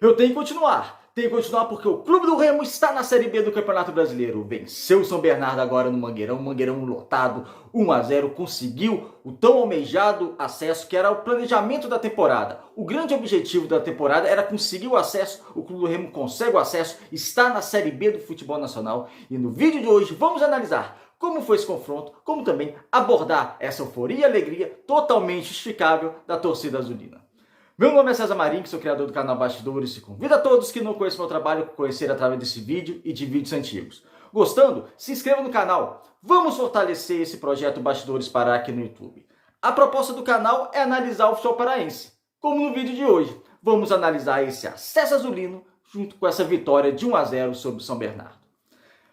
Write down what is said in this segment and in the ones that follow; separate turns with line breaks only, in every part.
Eu tenho que continuar. Tenho que continuar porque o Clube do Remo está na Série B do Campeonato Brasileiro. Venceu o São Bernardo agora no Mangueirão lotado, 1-0, conseguiu o tão almejado acesso, que era o planejamento da temporada. O grande objetivo da temporada era conseguir o acesso, o Clube do Remo consegue o acesso, está na Série B do futebol nacional. E no vídeo de hoje vamos analisar como foi esse confronto, como também abordar essa euforia e alegria totalmente justificável da torcida azulina. Meu nome é César Marim, sou criador do canal Bastidores e convido a todos que não conhecem meu trabalho a conhecer através desse vídeo e de vídeos antigos. Gostando? Se inscreva no canal. Vamos fortalecer esse projeto Bastidores Pará aqui no YouTube. A proposta do canal é analisar o futebol paraense. Como no vídeo de hoje, vamos analisar esse acesso azulino junto com essa vitória de 1-0 sobre o São Bernardo.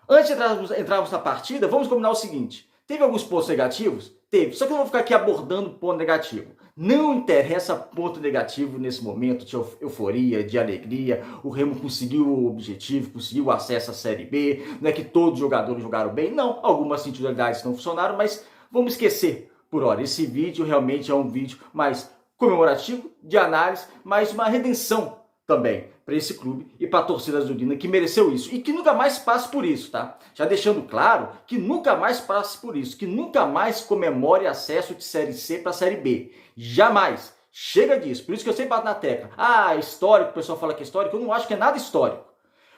Antes de entrarmos na partida, vamos combinar o seguinte. Teve alguns pontos negativos? Teve. Só que eu não vou ficar aqui abordando ponto negativo. Não interessa ponto negativo nesse momento de euforia, de alegria. O Remo conseguiu o objetivo, conseguiu o acesso à Série B. Não é que todos os jogadores jogaram bem. Não, algumas individualidades não funcionaram, mas vamos esquecer por hora. Esse vídeo realmente é um vídeo mais comemorativo, de análise, mas uma redenção também para esse clube e para a torcida azulina que mereceu isso e que nunca mais passe por isso, tá? Já deixando claro que nunca mais passe por isso, que nunca mais comemore acesso de Série C para a Série B. Jamais. Chega disso. Por isso que eu sempre bato na tecla. Ah, histórico, o pessoal fala que é histórico. Eu não acho que é nada histórico.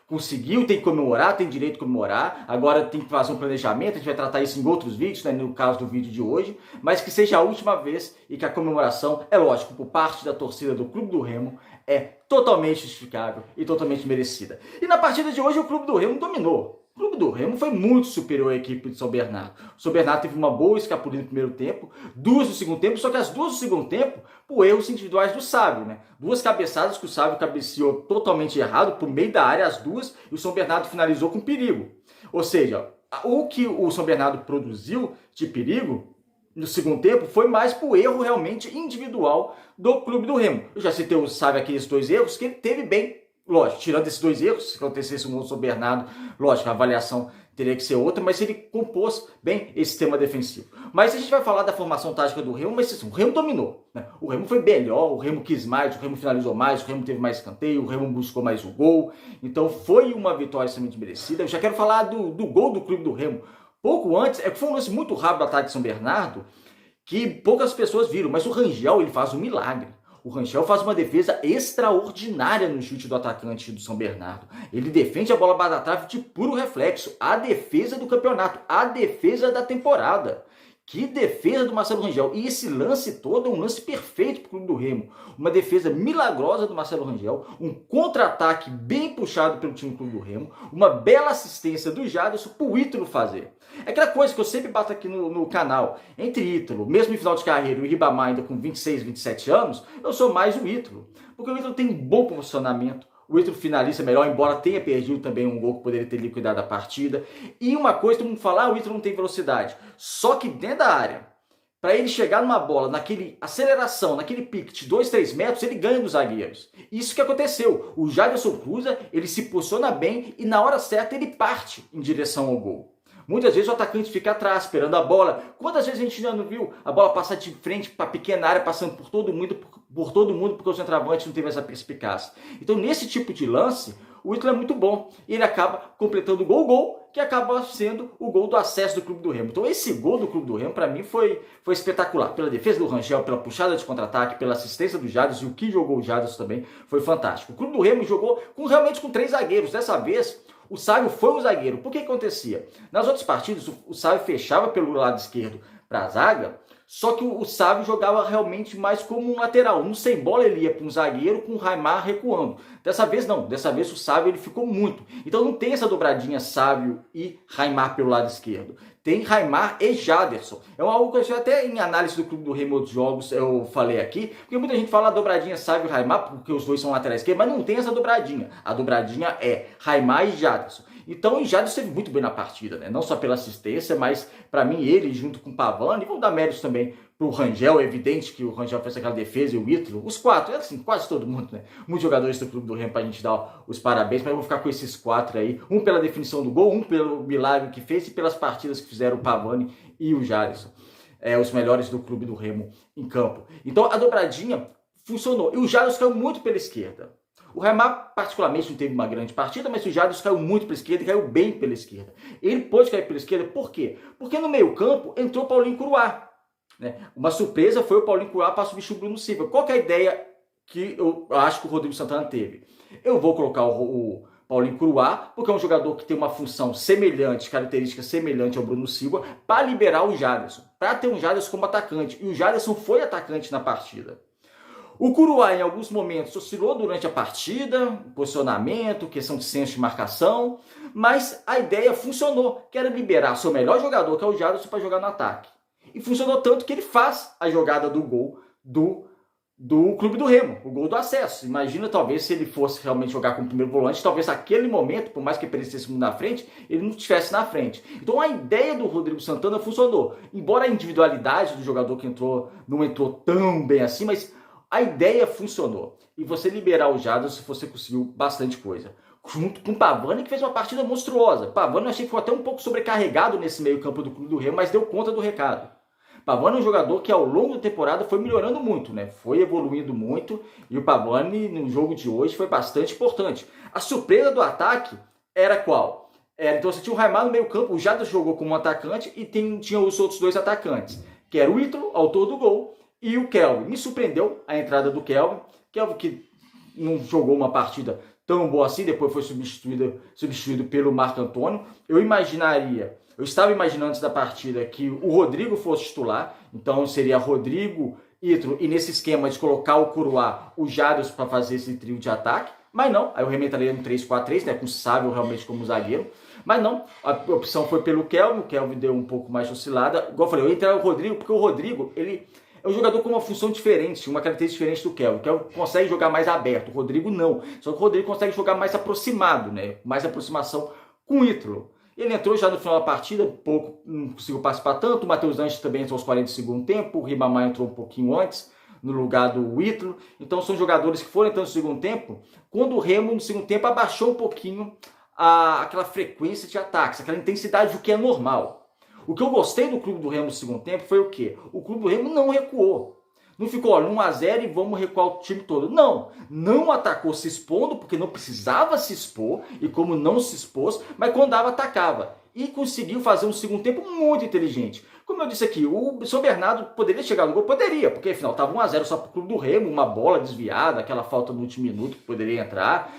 Conseguiu, tem que comemorar, tem direito de comemorar. Agora tem que fazer um planejamento, a gente vai tratar isso em outros vídeos, né, no caso do vídeo de hoje. Mas que seja a última vez e que a comemoração, é lógico, por parte da torcida do Clube do Remo, é totalmente justificável e totalmente merecida. E na partida de hoje o Clube do Remo dominou. O Clube do Remo foi muito superior à equipe de São Bernardo. O São Bernardo teve uma boa escapulinha no primeiro tempo, duas no segundo tempo, só que as duas no segundo tempo, por erros individuais do Sávio, né? Duas cabeçadas que o Sávio cabeceou totalmente errado, por meio da área, as duas, e o São Bernardo finalizou com perigo. Ou seja, o que o São Bernardo produziu de perigo no segundo tempo foi mais por erro realmente individual do Clube do Remo. Eu já citei o Sávio aqui, esses dois erros, que ele teve bem. Lógico, tirando esses dois erros, se acontecesse um outro São Bernardo, lógico, a avaliação teria que ser outra, mas ele compôs bem esse sistema defensivo. Mas a gente vai falar da formação tática do Remo, mas assim, o Remo dominou, né? O Remo foi melhor, o Remo quis mais, o Remo finalizou mais, o Remo teve mais escanteio, o Remo buscou mais o gol. Então foi uma vitória extremamente merecida. Eu já quero falar do gol do Clube do Remo. Pouco antes, foi um lance muito rápido do ataque de São Bernardo, que poucas pessoas viram, mas o Rangel ele faz um milagre. O Rangel faz uma defesa extraordinária no chute do atacante do São Bernardo. Ele defende a bola abaixo da trave de puro reflexo. A defesa do campeonato, a defesa da temporada. Que defesa do Marcelo Rangel. E esse lance todo é um lance perfeito para o Clube do Remo. Uma defesa milagrosa do Marcelo Rangel. Um contra-ataque bem puxado pelo time do Clube do Remo. Uma bela assistência do Jadson para o Ítalo fazer. É aquela coisa que eu sempre bato aqui no canal. Entre Ítalo, mesmo em final de carreira, e o Ribamar ainda com 26, 27 anos, eu sou mais o Ítalo. Porque o Ítalo tem um bom posicionamento. O Ítalo finaliza melhor, embora tenha perdido também um gol que poderia ter liquidado a partida. E uma coisa, todo mundo fala, o Ítalo não tem velocidade. Só que dentro da área, para ele chegar numa bola, naquele aceleração, naquele pique de 2, 3 metros, ele ganha dos zagueiros. Isso que aconteceu. O Jadson cruza, ele se posiciona bem e na hora certa ele parte em direção ao gol. Muitas vezes o atacante fica atrás, esperando a bola. Quantas vezes a gente já não viu a bola passar de frente para a pequena área, passando por todo mundo, porque o centroavante não teve essa perspicácia. Então, nesse tipo de lance, o Ítalo é muito bom. E ele acaba completando o gol, que acaba sendo o gol do acesso do Clube do Remo. Então, esse gol do Clube do Remo, para mim, foi espetacular. Pela defesa do Rangel, pela puxada de contra-ataque, pela assistência do Jadson, e o que jogou o Jadson também foi fantástico. O Clube do Remo jogou realmente com 3 zagueiros. Dessa vez, o Sávio foi o zagueiro. Por que acontecia? Nas outras partidas, o Sávio fechava pelo lado esquerdo para a zaga, só que o Sávio jogava realmente mais como um lateral. No sem bola ele ia para um zagueiro com o Raimar recuando. Dessa vez não, dessa vez o Sávio ele ficou muito. Então não tem essa dobradinha Sávio e Raimar pelo lado esquerdo. Tem Raimar e Jadson. É algo que eu até em análise do Clube do Remo outros jogos eu falei aqui, porque muita gente fala a dobradinha Sávio e Raimar, porque os dois são laterais esquerdos, mas não tem essa dobradinha. A dobradinha é Raimar e Jadson. Então o Jadson esteve muito bem na partida, né? Não só pela assistência, mas para mim ele junto com o Pavani, vão dar méritos também pro Rangel, é evidente que o Rangel fez aquela defesa e o Ítalo, os 4, assim, quase todo mundo, né? Muitos jogadores do Clube do Remo pra gente dar os parabéns, mas eu vou ficar com esses 4 aí, um pela definição do gol, um pelo milagre que fez e pelas partidas que fizeram o Pavani e o Jadson. Os melhores do Clube do Remo em campo. Então a dobradinha funcionou. E o Jadson caiu muito pela esquerda. O Raimar, particularmente, não teve uma grande partida, mas o Jadson caiu muito pela esquerda e caiu bem pela esquerda. Ele pôde cair pela esquerda, por quê? Porque no meio-campo entrou o Paulinho Curuá. Né? Uma surpresa foi o Paulinho Curuá para substituir o Bruno Silva. Qual que é a ideia que eu acho que o Rodrigo Santana teve? Eu vou colocar o Paulinho Curuá, porque é um jogador que tem uma função semelhante, característica semelhante ao Bruno Silva, para liberar o Jadson, para ter um Jadson como atacante. E o Jadson foi atacante na partida. O Curuá, em alguns momentos, oscilou durante a partida, posicionamento, questão de senso de marcação, mas a ideia funcionou, que era liberar seu melhor jogador, que é o Jadson, para jogar no ataque. E funcionou tanto que ele faz a jogada do gol do Clube do Remo, o gol do acesso. Imagina, talvez, se ele fosse realmente jogar como primeiro volante, talvez naquele momento, por mais que ele aparecesse muito na frente, ele não estivesse na frente. Então a ideia do Rodrigo Santana funcionou. Embora a individualidade do jogador que entrou não entrou tão bem assim, mas a ideia funcionou. E você liberar o Jadson, você conseguiu bastante coisa. Junto com o Pavani, que fez uma partida monstruosa. Pavani eu achei que foi até um pouco sobrecarregado nesse meio campo do Clube do Remo, mas deu conta do recado. Pavani é um jogador que ao longo da temporada foi melhorando muito, né? Foi evoluindo muito, e o Pavani no jogo de hoje foi bastante importante. A surpresa do ataque era qual? Então você tinha o Raimar no meio campo, o Jadson jogou como um atacante e tinha os outros dois atacantes, que era o Ítalo, autor do gol, e o Kelvin. Me surpreendeu a entrada do Kelvin que não jogou uma partida tão boa assim, depois foi substituído pelo Marco Antônio. Eu estava imaginando antes da partida que o Rodrigo fosse titular, então seria Rodrigo, Ítalo, e nesse esquema de colocar o Curuá, o Jadson para fazer esse trio de ataque, mas não, aí eu remetaria no 3-4-3, né, com o Sábio realmente como zagueiro, mas não, a opção foi pelo Kelvin, o Kelvin deu um pouco mais de oscilada, igual eu falei, eu entrei o Rodrigo, porque o Rodrigo, ele é um jogador com uma função diferente, uma característica diferente do Kelvin. O Kelvin consegue jogar mais aberto, o Rodrigo não. Só que o Rodrigo consegue jogar mais aproximado, né? Mais aproximação com o Ítalo. Ele entrou já no final da partida, pouco, não conseguiu participar tanto. O Matheus Antes também entrou aos 40 do segundo tempo. O Ribamar entrou um pouquinho antes, no lugar do Ítalo. Então são jogadores que foram entrando no segundo tempo, quando o Remo, no segundo tempo, abaixou um pouquinho aquela frequência de ataques, aquela intensidade, o que é normal. O que eu gostei do Clube do Remo no segundo tempo foi o quê? O Clube do Remo não recuou. Não ficou, olha, 1-0 e vamos recuar o time todo. Não atacou se expondo, porque não precisava se expor, e como não se expôs, mas quando dava, atacava. E conseguiu fazer um segundo tempo muito inteligente. Como eu disse aqui, o São Bernardo poderia chegar no gol? Poderia, porque afinal estava 1-0 só para o Clube do Remo, uma bola desviada, aquela falta no último minuto que poderia entrar.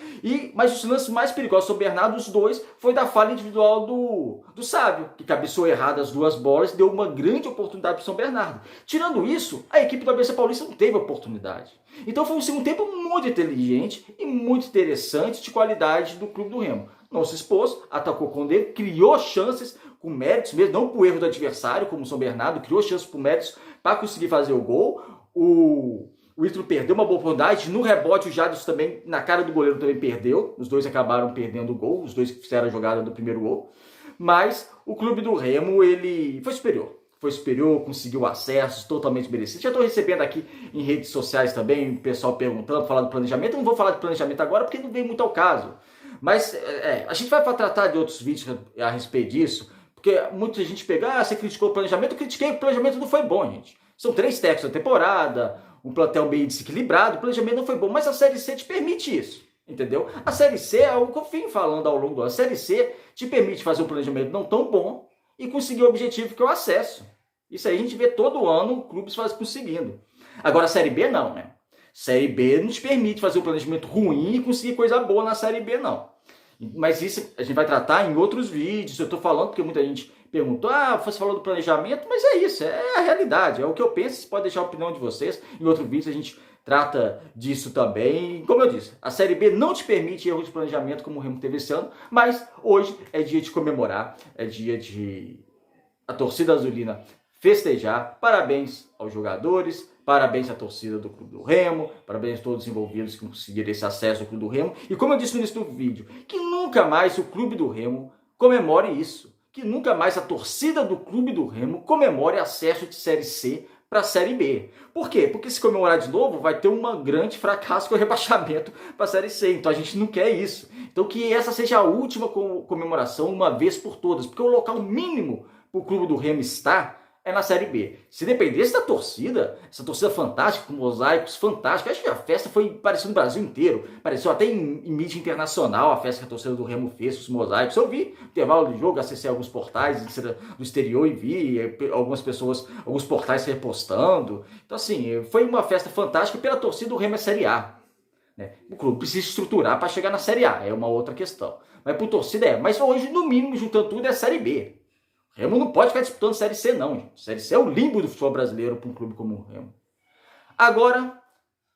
Mas os lances mais perigosos do São Bernardo, os dois, foi da falha individual do Sábio, que cabeceou errado as duas bolas e deu uma grande oportunidade para o São Bernardo. Tirando isso, a equipe do ABC Paulista não teve oportunidade. Então foi um segundo tempo muito inteligente e muito interessante, de qualidade do Clube do Remo. Não se expôs, atacou com o dedo, criou chances com méritos mesmo, não por erro do adversário, como o São Bernardo, criou chances por méritos para conseguir fazer o gol. O Ítalo perdeu uma boa oportunidade, no rebote o Jadson também, na cara do goleiro também perdeu, os dois acabaram perdendo o gol, os dois que fizeram a jogada do primeiro gol, mas o Clube do Remo, ele foi superior, conseguiu acesso totalmente merecido. Já estou recebendo aqui em redes sociais também, o pessoal perguntando, falando do planejamento. Eu não vou falar de planejamento agora porque não vem muito ao caso. Mas a gente vai tratar de outros vídeos a respeito disso, porque muita gente pega, você criticou o planejamento, eu critiquei, o planejamento não foi bom, gente. São 3 técnicos na temporada, um plantel meio desequilibrado, o planejamento não foi bom, mas a Série C te permite isso, entendeu? A Série C é o que eu vim falando ao longo do ano. A Série C te permite fazer um planejamento não tão bom e conseguir o objetivo que é o acesso. Isso aí a gente vê todo ano clubes conseguindo. Agora a Série B não, né? Série B não te permite fazer um planejamento ruim e conseguir coisa boa na Série B, não. Mas isso a gente vai tratar em outros vídeos. Eu estou falando porque muita gente perguntou, você falou do planejamento, mas é isso, é a realidade, é o que eu penso. Você pode deixar a opinião de vocês. Em outro vídeo a gente trata disso também. Como eu disse, a Série B não te permite erro de planejamento como o Remo teve esse ano, mas hoje é dia de comemorar, é dia de a torcida azulina festejar. Parabéns aos jogadores, parabéns à torcida do Clube do Remo, parabéns a todos os envolvidos que conseguiram esse acesso ao Clube do Remo. E como eu disse no início do vídeo, que nunca mais o Clube do Remo comemore isso. Que nunca mais a torcida do Clube do Remo comemore acesso de Série C para a Série B. Por quê? Porque se comemorar de novo, vai ter um grande fracasso com o rebaixamento para a Série C. Então a gente não quer isso. Então que essa seja a última comemoração, uma vez por todas. Porque o local mínimo para o Clube do Remo estar é na Série B. Se dependesse da torcida, essa torcida fantástica, com mosaicos fantásticos, acho que a festa pareceu no Brasil inteiro, pareceu até em mídia internacional a festa que a torcida do Remo fez, os mosaicos. Eu vi no intervalo do jogo, acessei alguns portais do exterior e vi algumas pessoas, alguns portais repostando. Então assim, foi uma festa fantástica pela torcida do Remo é Série A. O clube precisa estruturar para chegar na Série A, é uma outra questão. Mas por torcida é. Mas hoje, no mínimo, juntando tudo, é Série B. O Remo não pode ficar disputando Série C, não, gente. Série C é o limbo do futebol brasileiro para um clube como o Remo. Agora,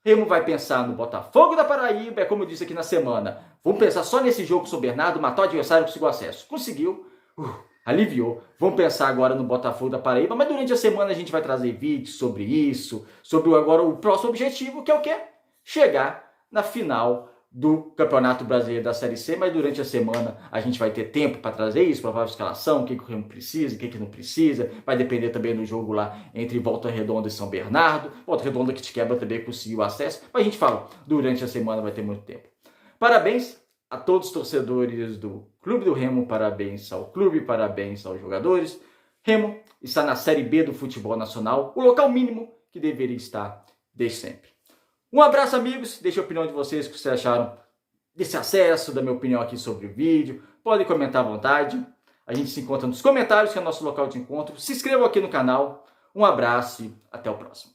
Remo vai pensar no Botafogo da Paraíba, é como eu disse aqui na semana. Vamos pensar só nesse jogo com o São Bernardo, matar o adversário e conseguiu acesso. Conseguiu, aliviou. Vamos pensar agora no Botafogo da Paraíba, mas durante a semana a gente vai trazer vídeos sobre isso, sobre agora o próximo objetivo, que é o quê? Chegar na final do Campeonato Brasileiro da Série C, mas durante a semana a gente vai ter tempo para trazer isso, provável escalação, o que o Remo precisa, o que não precisa, vai depender também do jogo lá entre Volta Redonda e São Bernardo, Volta Redonda que te quebra também conseguiu acesso, mas a gente fala, durante a semana vai ter muito tempo. Parabéns a todos os torcedores do Clube do Remo, parabéns ao clube, parabéns aos jogadores. Remo está na Série B do futebol nacional, o local mínimo que deveria estar desde sempre. Um abraço, amigos. Deixe a opinião de vocês, o que vocês acharam desse acesso, da minha opinião aqui sobre o vídeo. Podem comentar à vontade. A gente se encontra nos comentários, que é o nosso local de encontro. Se inscrevam aqui no canal. Um abraço e até o próximo.